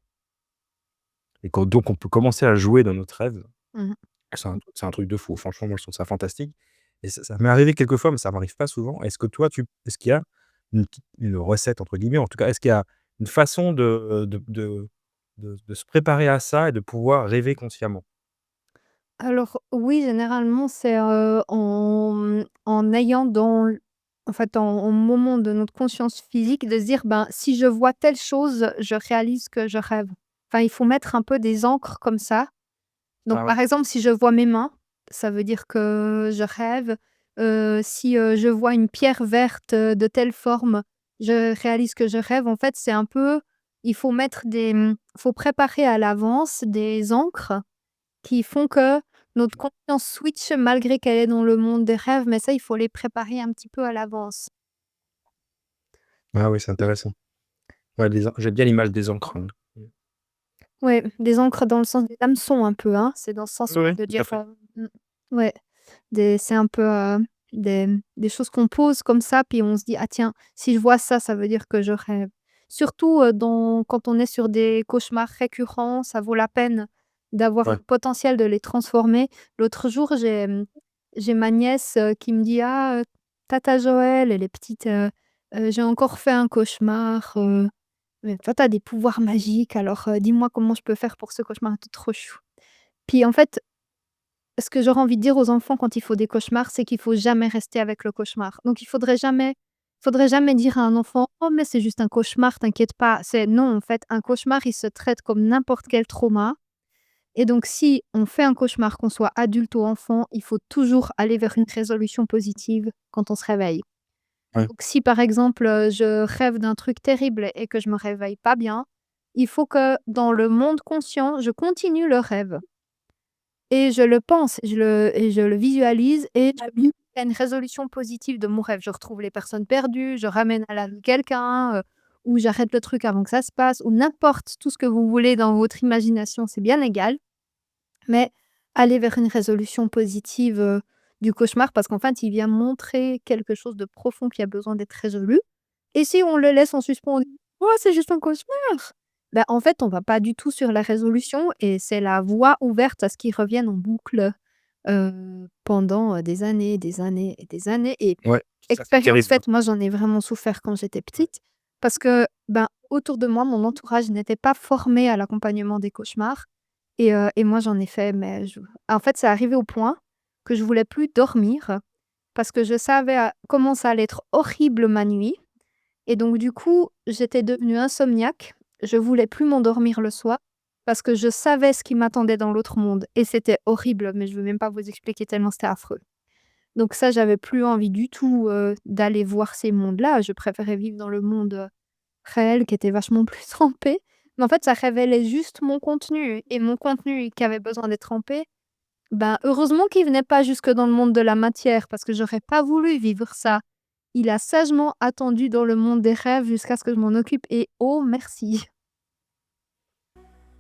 et donc on peut commencer à jouer dans notre rêve. Mmh. C'est un truc de fou. Franchement, moi, je trouve ça fantastique et ça m'est arrivé quelques fois, mais ça m'arrive pas souvent. Est-ce qu'il y a une «recette» entre guillemets, en tout cas, est-ce qu'il y a une façon de se préparer à ça et de pouvoir rêver consciemment? Alors oui, généralement, c'est, en ayant dans l en fait, en moment de notre conscience physique de se dire: «Ben, si je vois telle chose, je réalise que je rêve». Enfin, il faut mettre un peu des ancres comme ça. Donc Ah ouais? par exemple, si je vois mes mains, ça veut dire que je rêve. Si, je vois une pierre verte, de telle forme, je réalise que je rêve. En fait, c'est un peu il faut mettre faut préparer à l'avance des ancres qui font que notre conscience switch malgré qu'elle est dans le monde des rêves, mais ça, il faut les préparer un petit peu à l'avance. Ah oui, c'est intéressant. Ouais, j'aime bien l'image des encres, hein. Ouais, des ancres dans le sens des hameçons un peu, hein? C'est dans ce Oui, sens-là oui, de tout à dire, fait. ouais, c'est un peu, des choses qu'on pose comme ça, puis on se dit: «Ah tiens, si je vois ça, ça veut dire que je rêve». Surtout, quand on est sur des cauchemars récurrents, ça vaut la peine d'avoir Ouais. le potentiel de les transformer. L'autre jour, j'ai ma nièce, qui me dit: «Ah, tata Joël», elle est petite, «J'ai encore fait un cauchemar, mais toi, tu as des pouvoirs magiques, alors, dis-moi comment je peux faire pour ce cauchemar?» et trop chou. Puis en fait, ce que j'aurais envie de dire aux enfants quand il faut des cauchemars, c'est qu'il faut jamais rester avec le cauchemar. Donc il faudrait jamais dire à un enfant: «Oh mais c'est juste un cauchemar, t'inquiète pas». C'est non, en fait, un cauchemar, il se traite comme n'importe quel trauma et donc si on fait un cauchemar, qu'on soit adulte ou enfant, il faut toujours aller vers une résolution positive quand on se réveille. Ouais. Donc si par exemple, je rêve d'un truc terrible et que je me réveille pas bien, il faut que dans le monde conscient, je continue le rêve. Et je le pense, je le visualise et il y a une résolution positive de mon rêve. Je retrouve les personnes perdues, je ramène à la vie quelqu'un, ou j'arrête le truc avant que ça se passe, ou n'importe, tout ce que vous voulez dans votre imagination, c'est bien légal. Mais aller vers une résolution positive, du cauchemar parce qu'en fait, il vient montrer quelque chose de profond qui a besoin d'être résolu. Et si on le laisse en suspens, on dit: «Oh, c'est juste un cauchemar!» Bah, en fait, on va pas du tout sur la résolution et c'est la voie ouverte à ce qui revienne en boucle, pendant, des années et des années et Ouais, ça c'est expérience terrible, hein. faite, moi, j'en ai vraiment souffert quand j'étais petite parce que, ben, autour de moi, mon entourage n'était pas formé à l'accompagnement des cauchemars et moi, j'en ai fait mais je en fait, c'est arrivé au point que je voulais plus dormir parce que je savais, comment ça allait être horrible ma nuit et donc du coup, j'étais devenue insomniaque. Je voulais plus m'endormir le soir parce que je savais ce qui m'attendait dans l'autre monde et c'était horrible, mais je veux même pas vous expliquer tellement c'était affreux. Donc ça, j'avais plus envie du tout, d'aller voir ces mondes-là. Je préférais vivre dans le monde, réel qui était vachement plus en paix. Mais en fait, ça révélait juste mon contenu et mon contenu qui avait besoin d'être en paix, ben, heureusement qu'il venait pas jusque dans le monde de la matière parce que j'aurais pas voulu vivre ça. Il a sagement attendu dans le monde des rêves jusqu'à ce que je m'en occupe et oh merci.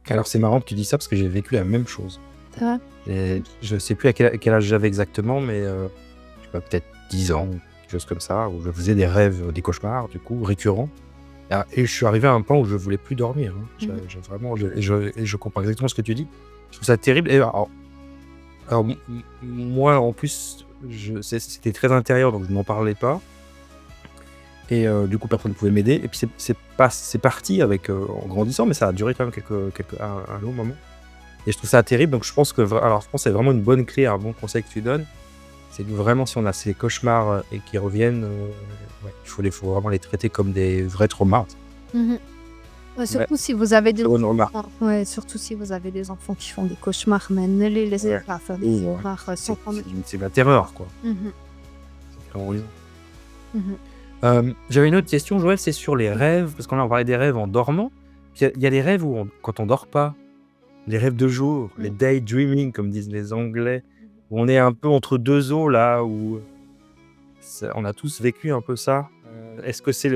Alors c'est marrant que tu dis ça parce que j'ai vécu la même chose. Tu Je sais plus à quel âge j'avais exactement, mais je sais pas, peut-être 10 ans, quelque chose comme ça, où je faisais des rêves, des cauchemars du coup récurrents. Et je suis arrivé à un point où je voulais plus dormir, hein. Mmh. Je vraiment je comprends exactement ce que tu dis. Je trouve ça terrible et alors moi en plus, c'était très intérieur donc je n'en parlais pas et du coup personne ne pouvait m'aider et puis c'est parti avec, en grandissant mais ça a duré quand même un long moment et je trouve ça terrible donc je pense je pense que c'est vraiment une bonne clé, un bon conseil que tu donnes. C'est que vraiment si on a ces cauchemars, et qui reviennent, ouais, il faut vraiment les traiter comme des vrais traumas. Mmh. Ouais, Ouais, surtout si vous avez des très bonne remarque. enfants ouais, surtout si vous avez des enfants qui font des cauchemars, mais ne les laissez Ouais. pas faire des Ou, cauchemars, sans c'est s'en occuper. c'est la terreur, quoi. Mmh mh. C'est terrorisant. Mmh. J'avais une autre question, Joël, c'est sur les Oui. rêves, parce qu'on a parlé des rêves en dormant. Puis il y a les rêves où quand on dort pas, les rêves de jour, les Mmh. daydreaming comme disent les Anglais, où on est un peu entre 2 eaux là, où on a tous vécu un peu ça. Est-ce que c'est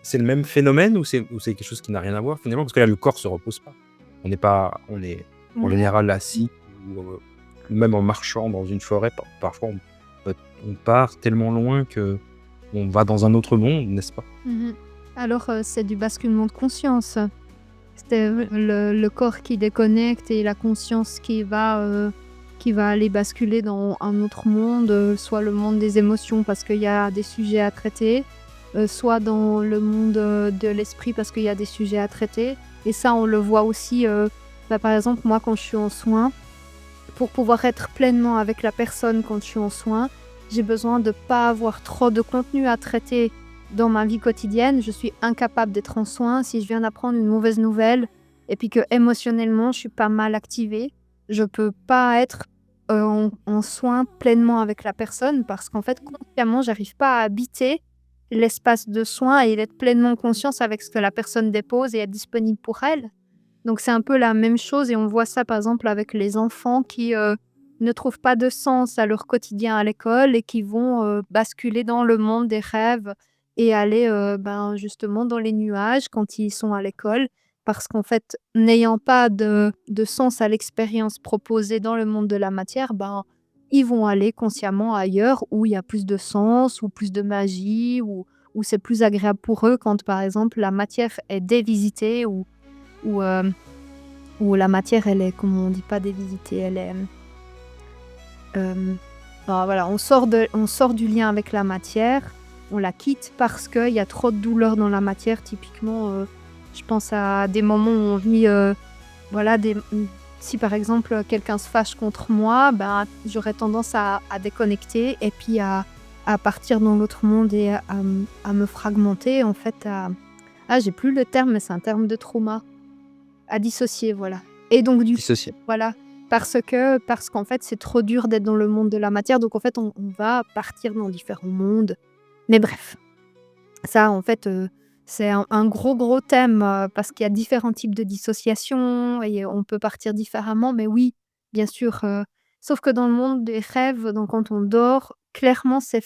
c'est le même phénomène ou c'est quelque chose qui n'a rien à voir finalement? Parce que là, le corps se repose pas. On est en Ouais. général assis ou même en marchant dans une forêt, parfois on part tellement loin que on va dans un autre monde, n'est-ce pas? Mmh. Alors, c'est du basculement de conscience. C'est Ouais. le corps qui déconnecte et la conscience qui va aller basculer dans un autre monde, soit le monde des émotions parce qu'il y a des sujets à traiter, soit dans le monde, de l'esprit parce qu'il y a des sujets à traiter et ça, on le voit aussi, par exemple, moi, quand je suis en soins, pour pouvoir être pleinement avec la personne quand je suis en soins, j'ai besoin de pas avoir trop de contenu à traiter dans ma vie quotidienne. Je suis incapable d'être en soins si je viens d'apprendre une mauvaise nouvelle et puis que émotionnellement je suis pas mal activée. Je peux pas être, en soins pleinement avec la personne parce qu'en fait, consciemment, j'arrive pas à habiter l'espace de soins et d'être pleinement en conscience avec ce que la personne dépose et être disponible pour elle. Donc c'est un peu la même chose et on voit ça par exemple avec les enfants qui, ne trouvent pas de sens à leur quotidien à l'école et qui vont, basculer dans le monde des rêves et aller, justement dans les nuages quand ils sont à l'école. Parce qu'en fait, n'ayant pas de sens à l'expérience proposée dans le monde de la matière, ils vont aller consciemment ailleurs où il y a plus de sens, ou plus de magie, ou où c'est plus agréable pour eux quand par exemple la matière est dévisitée ou, où la matière, elle est, comment on dit, pas dévisitée, elle est, hem, voilà, on sort du lien avec la matière, on la quitte parce qu'il y a trop de douleur dans la matière. Typiquement, je pense à des moments où on vit, voilà, si par exemple, quelqu'un se fâche contre moi, j'aurais tendance à déconnecter et puis à partir dans l'autre monde et à me fragmenter, en fait, j'ai plus le terme, mais c'est un terme de trauma. À dissocier, voilà. Et donc du Dissocié. voilà, parce qu'en fait, c'est trop dur d'être dans le monde de la matière, donc en fait, on va partir dans différents mondes. Mais bref, ça, en fait, c'est un gros, gros thème, parce qu'il y a différents types de dissociation et on peut partir différemment. Mais oui, bien sûr, sauf que dans le monde des rêves, donc quand on dort, clairement, c'est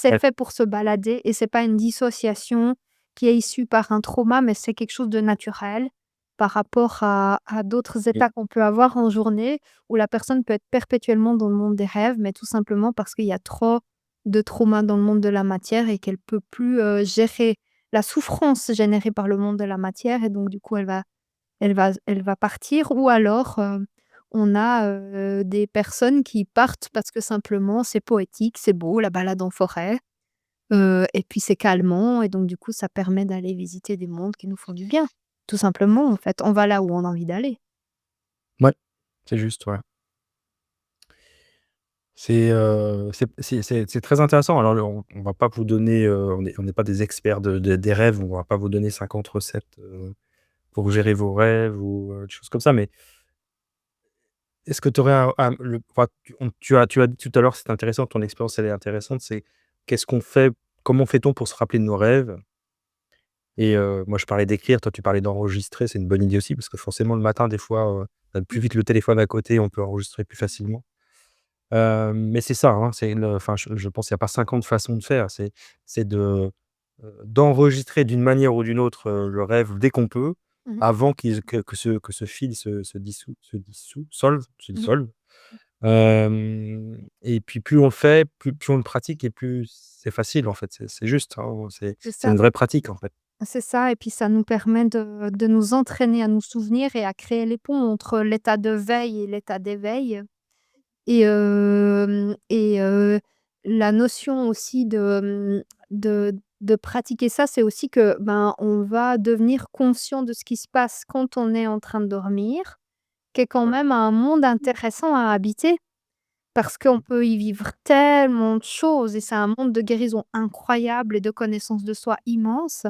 Ouais. fait pour se balader et c'est pas une dissociation qui est issue par un trauma, mais c'est quelque chose de naturel par rapport à d'autres Mmh. états qu'on peut avoir en journée où la personne peut être perpétuellement dans le monde des rêves, mais tout simplement parce qu'il y a trop de trauma dans le monde de la matière et qu'elle peut plus, gérer la souffrance générée par le monde de la matière et donc du coup elle va partir ou alors, on a, des personnes qui partent parce que simplement c'est poétique, c'est beau, la balade en forêt, et puis c'est calmant et donc du coup ça permet d'aller visiter des mondes qui nous font du bien. Tout simplement en fait, on va là où on a envie d'aller. Ouais, c'est juste, ouais. C'est très intéressant. Alors on va pas vous donner, on n'est pas des experts des rêves, on va pas vous donner 50 recettes, pour gérer vos rêves ou, des choses comme ça, mais est-ce que tu aurais un le enfin, tu as dit tout à l'heure, c'est intéressant, ton expérience, elle est intéressante, c'est qu'est-ce qu'on fait comment fait-on pour se rappeler de nos rêves? Et moi je parlais d'écrire, toi tu parlais d'enregistrer, c'est une bonne idée aussi parce que forcément le matin des fois, on a plus vite le téléphone à côté, on peut enregistrer plus facilement. Mais c'est ça, hein, c'est le enfin je pense qu'il y a pas 50 façons de faire, c'est d'enregistrer d'une manière ou d'une autre, le rêve dès qu'on peut, Mmh mh. avant que ce fil se Mmh. dissolve. Et puis plus on le fait, plus on le pratique et plus c'est facile en fait, c'est juste, hein, C'est c'est ça. une vraie pratique en fait. C'est ça et puis ça nous permet de nous entraîner à nous souvenir et à créer les ponts entre l'état de veille et l'état d'éveil et la notion aussi de pratiquer ça, c'est aussi que, on va devenir conscient de ce qui se passe quand on est en train de dormir, qui est quand Ouais. même un monde intéressant à habiter parce qu'on peut y vivre tellement de choses et c'est un monde de guérison incroyable et de connaissance de soi immense.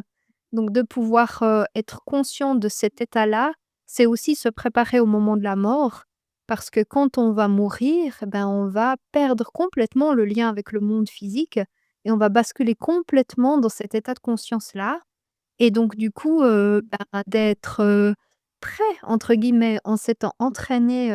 Donc de pouvoir, être conscient de cet état-là, c'est aussi se préparer au moment de la mort. Parce que quand on va mourir, on va perdre complètement le lien avec le monde physique et on va basculer complètement dans cet état de conscience-là et donc du coup, d'être, «prêt» entre guillemets en s'étant entraîné,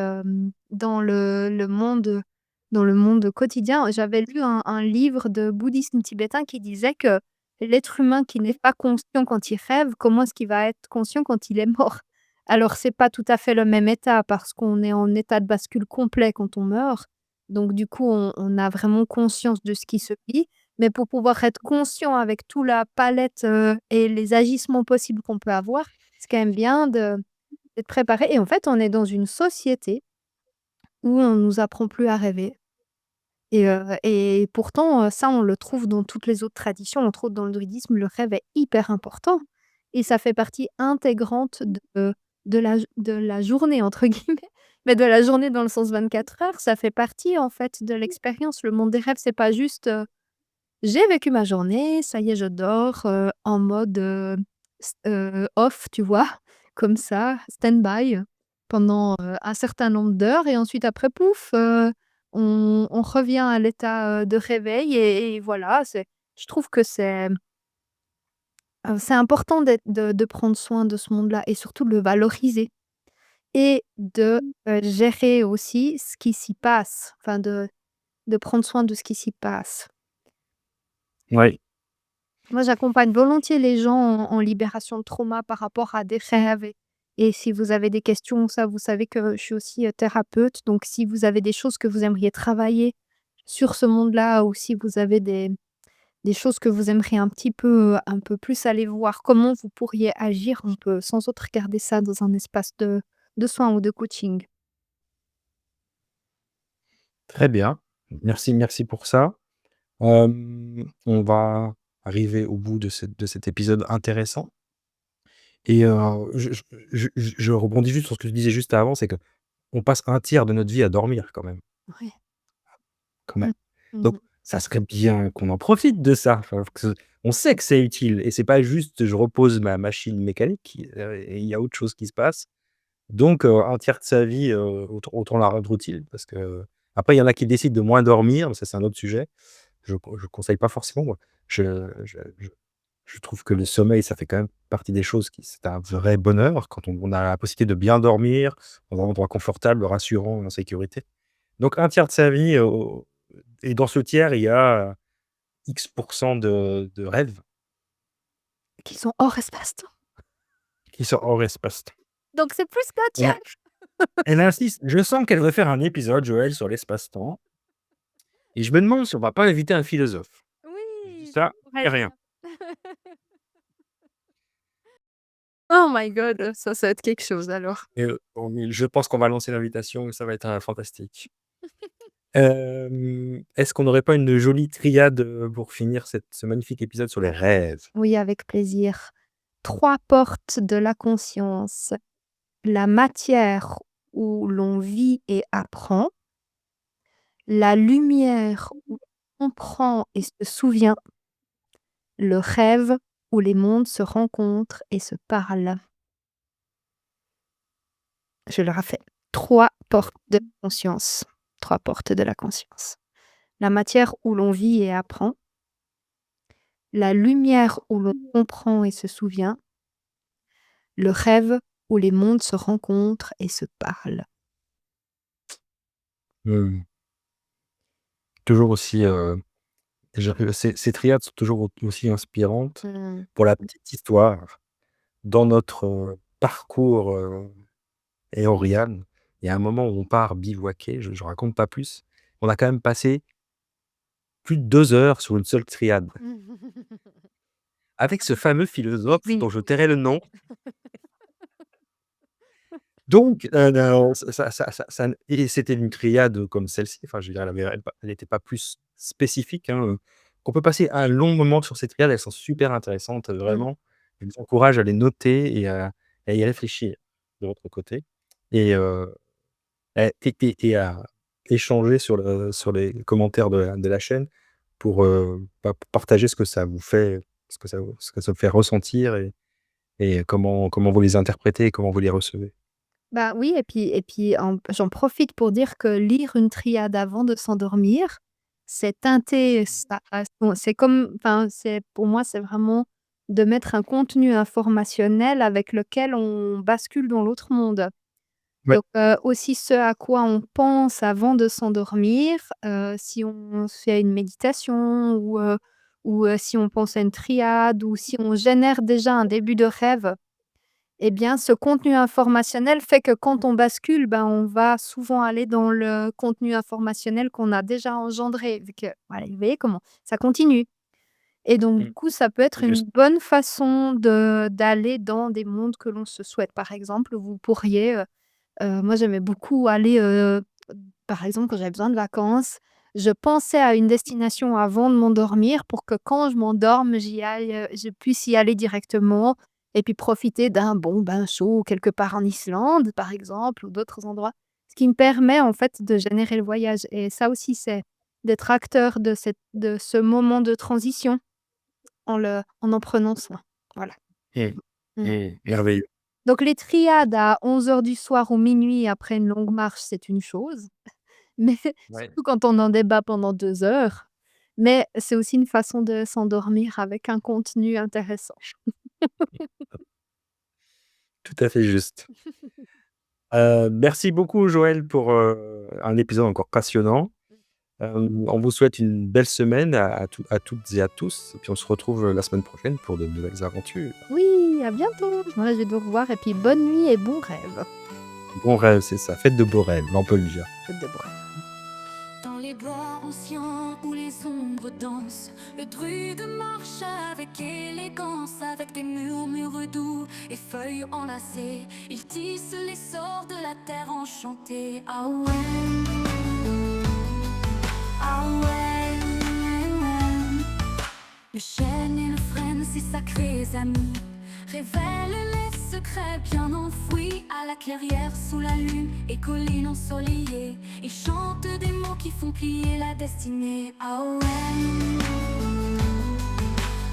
dans le monde quotidien. J'avais lu un livre de bouddhisme tibétain qui disait que l'être humain qui n'est pas conscient quand il rêve, comment est-ce qu'il va être conscient quand il est mort? Alors c'est pas tout à fait le même état parce qu'on est en état de bascule complet quand on meurt. Donc du coup, on a vraiment conscience de ce qui se vit. Mais pour pouvoir être conscient avec toute la palette, et les agissements possibles qu'on peut avoir, c'est quand même bien d'être préparé et en fait, on est dans une société où on nous apprend plus à rêver et pourtant, ça, on le trouve dans toutes les autres traditions, entre autres dans le druidisme, le rêve est hyper important et ça fait partie intégrante de la «journée» entre guillemets, mais de la journée dans le sens 24 heures, ça fait partie en fait de l'expérience. Le monde des rêves, c'est pas juste, j'ai vécu ma journée, ça y est, je dors, en mode, off, tu vois? Comme ça, stand-by, pendant, un certain nombre d'heures et ensuite après pouf, on revient à l'état, de réveil et voilà, je trouve que c'est important de prendre soin de ce monde-là et surtout de le valoriser et de, gérer aussi ce qui s'y passe, enfin de prendre soin de ce qui s'y passe. Oui, Moi, j'accompagne volontiers les gens en libération de trauma par rapport à des rêves et si vous avez des questions, ça, vous savez que je suis aussi, thérapeute, donc si vous avez des choses que vous aimeriez travailler sur ce monde-là ou si vous avez des choses que vous aimeriez un peu plus aller voir comment vous pourriez agir, on peut sans autre regarder ça dans un espace de soins ou de coaching. très bien. Merci pour ça. On va arriver au bout de cet épisode intéressant et je rebondis juste sur ce que je disais juste avant, c'est qu'on passe un tiers de notre vie à dormir Ouais. quand même. Mmh. Mmh Donc mh. ça serait bien qu'on en profite de ça. Enfin, on sait que c'est utile et c'est pas juste je repose ma machine mécanique, et il y a autre chose qui se passe. Donc un tiers de sa vie, autant la rendre utile parce que après il y en a qui décident de moins dormir, mais ça c'est un autre sujet. Je conseille pas forcément moi. Je trouve que le sommeil, ça fait quand même partie des choses qui c'est un vrai bonheur quand on a la possibilité de bien dormir dans un endroit confortable, rassurant, en sécurité. Donc un tiers de sa vie, et dans ce tiers, il y a X de rêves Qui sont hors espace-temps. qui sont hors espace-temps. Donc c'est plus qu'un Elle tiers. a elle insiste, je sens qu'elle veut faire un épisode, Joël, sur l'espace-temps et je me demande si on va pas inviter un philosophe. Je dis Oui, ça ça pourrait et être rien. bien. Oh my god, ça va être quelque chose alors. Et je pense qu'on va lancer l'invitation et ça va être, fantastique. Est-ce qu'on n'aurait pas une jolie triade, pour finir ce magnifique épisode sur les rêves? Oui, avec plaisir. 3 portes de la conscience. La matière où l'on vit et apprend, la lumière où l'on comprend et se souvient, le rêve où les mondes se rencontrent et se parlent. Je le refais. 3 portes de la conscience. 3 portes de la conscience. La matière où l'on vit et apprend, la lumière où l'on comprend et se souvient, le rêve où les mondes se rencontrent et se parlent. Mmh. Toujours aussi, ces triades sont toujours aussi inspirantes. Mmh. Pour la petite histoire, dans notre, parcours, éorial, il y a un moment où on part bivouaquer, je raconte pas plus. On a quand même passé plus de 2 heures sur une seule triade avec ce fameux philosophe Oui. dont je tairai le nom. Donc non, ça et c'était une triade comme celle-ci, enfin, je veux dire, elle était pas plus spécifique, hein, on peut passer un long moment sur ces triades, elles sont super intéressantes, Mmh. vraiment. Je vous encourage à les noter et à y réfléchir de votre côté et à échanger sur les commentaires de la chaîne pour, pour partager ce que ça vous fait, ce que ça vous fait ressentir et comment vous les interprétez et comment vous les recevez. Bah, oui et puis j'en profite pour dire que lire une triade avant de s'endormir, c'est teinté, ça bon, c'est comme enfin, c'est pour moi, c'est vraiment de mettre un contenu informationnel avec lequel on bascule dans l'autre monde. Ouais. Donc aussi ce à quoi on pense avant de s'endormir, si on fait une méditation ou si on pense à une triade ou si on génère déjà un début de rêve, eh bien, ce contenu informationnel fait que quand on bascule, ben, on va souvent aller dans le contenu informationnel qu'on a déjà engendré, vu que voilà, vous voyez comment ça continue et donc du Mmh. coup, ça peut être une Juste. bonne façon d'aller dans des mondes que l'on se souhaite. Par exemple, vous pourriez, moi, j'aimais beaucoup aller, par exemple, quand j'avais besoin de vacances, je pensais à une destination avant de m'endormir pour que quand je m'endorme, j'y aille, je puisse y aller directement et puis profiter d'un bon bain chaud quelque part en Islande, par exemple, ou d'autres endroits. Ce qui me permet, en fait, de générer le voyage et ça aussi, c'est d'être acteur de ce moment de transition en prenant soin. Voilà. Mmh. Mmh. Mmh. Merveilleux. Donc les triades à 11 heures du soir ou minuit après une longue marche, c'est une chose, mais Ouais. surtout quand on en débat pendant 2 heures, mais c'est aussi une façon de s'endormir avec un contenu intéressant. Tout à fait juste. Merci beaucoup Joël pour, un épisode encore passionnant. On vous souhaite une belle semaine à toutes et à tous et puis on se retrouve, la semaine prochaine pour de nouvelles aventures. Oui, à bientôt. Moi, je vais vous revoir et puis bonne nuit et bons rêves. Bons rêves, c'est ça, faites de beaux rêves, on peut le dire. Faites de beaux rêves. Dans les bois anciens où les ombres dansent, le druide marche avec élégance, avec des murmures doux et feuilles enlacées. Il tisse les sorts de la terre enchantée. Ah ouais, ah ouais, ouais. Le chêne et le frêne, ces sacrés amis, révèlent les secrets bien enfouis à la clairière sous la lune et collines ensoleillées. Ils chantent des mots qui font plier la destinée. Ah ouais,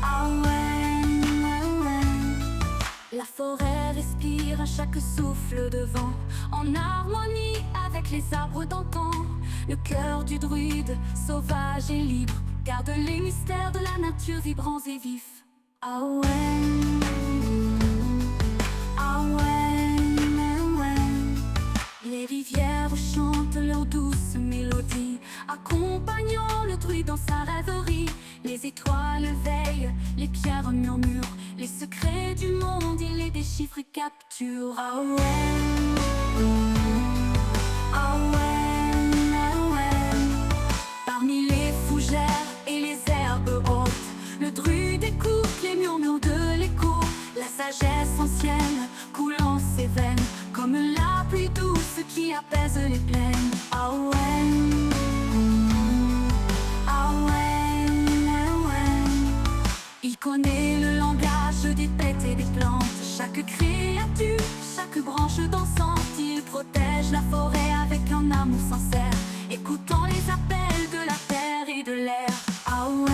ah ouais, ouais, ouais. La forêt respire à chaque souffle de vent, en harmonie avec les arbres d'antan. Le cœur du druide, sauvage et libre, garde les mystères de la nature vibrants et vifs. Ah ouais, ah ouais, ouais, ouais. Les rivières chantent leurs douces mélodies, accompagnant le druide dans sa rêverie. Les étoiles veillent, les pierres murmurent, les secrets du monde, il les déchiffre et capture. Ah ouais, ah ouais, ouais. Parmi les fougères et les herbes hautes, le druide écoute les murmures de l'écho. La sagesse ancienne coulant ses veines, comme la pluie douce qui apaise les plaines. Ah ouais, ah ouais, ouais. Il connaît le langage des bêtes et des plantes, chaque créature, chaque branche dansante. Il protège la forêt avec un amour sincère, écoutant les appels de la terre et de l'air. Ah ouais,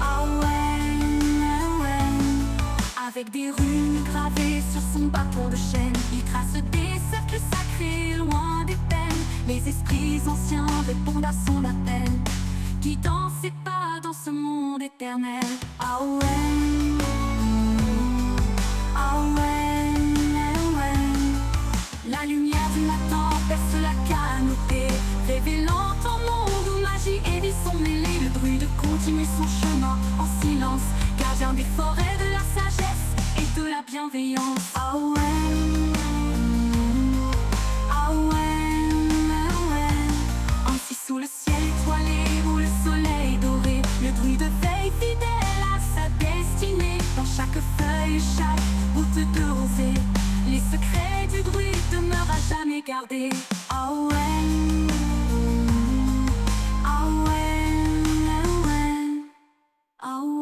ah ouais, ouais. Avec des runes gravées sur son bâton de chêne, il trace des cercles sacrés loin des peines. Les esprits anciens répondent à son appel, guidant ses pas dans ce monde éternel. Ah ouais, ah ouais, ouais. La lumière du matin perce la canopée, révélant un monde où magie et vie sont mêlées. Le druide continue son chemin en silence, gardien des forêts de la sagesse et de la bienveillance. Ah ouais, ah ouais, ouais. Ainsi sous le ciel étoilé où le soleil doré, le druide veille fidèle à sa destinée. Dans chaque feuille, chaque goutte de rosée, les secrets du druide demeurent à jamais gardés. Ah ouais, ah ouais, ouais. Ah ouais.